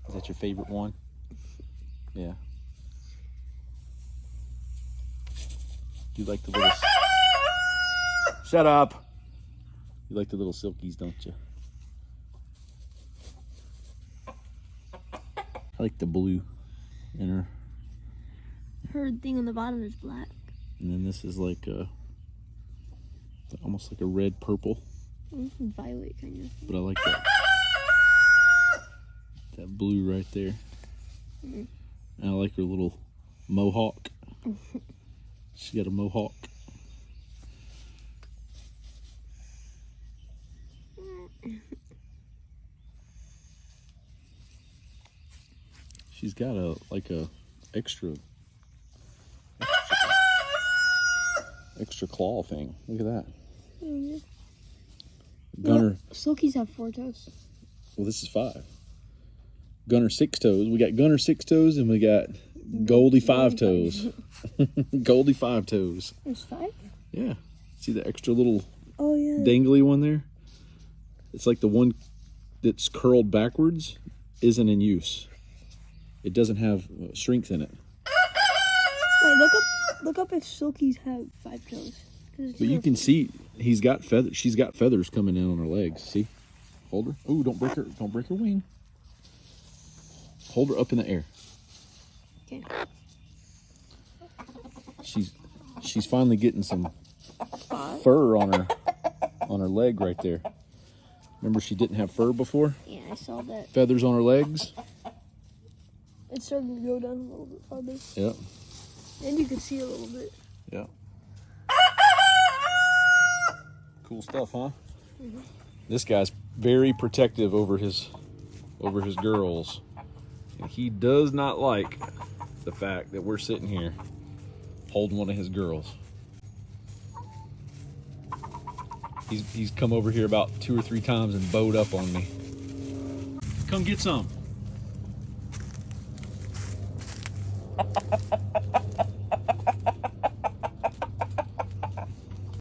Is that your favorite one? Yeah. You like the little... Shut up! You like the little silkies, don't you? I like the blue in her. Her thing on the bottom is black. And then this is like a... almost like a red purple. Violet kind of. But I like that. That blue right there. And I like her little mohawk. She got a mohawk. She's got a extra claw thing. Look at that. Gunner. Well, silkies have 4 toes. Well, this is 5. Gunner 6 toes. We got Gunner 6 toes, and we got Goldie 5 toes. Goldie 5 toes. There's 5? Yeah. See the extra little yeah. dangly one there? It's like the one that's curled backwards isn't in use. It doesn't have strength in it. Wait, look up if silkies have 5 toes. But you can see he's got feathers. She's got feathers coming in on her legs. See? Hold her. Oh, don't break her. Don't break her wing. Hold her up in the air. Okay. She's finally getting some fur on her leg right there. Remember she didn't have fur before? Yeah, I saw that. Feathers on her legs. It's starting to go down a little bit farther. Yep. And you can see a little bit. Yep. Cool stuff, huh? This guy's very protective over his girls. And he does not like the fact that we're sitting here holding one of his girls. He's come over here about 2 or 3 times and bowed up on me. Come get some.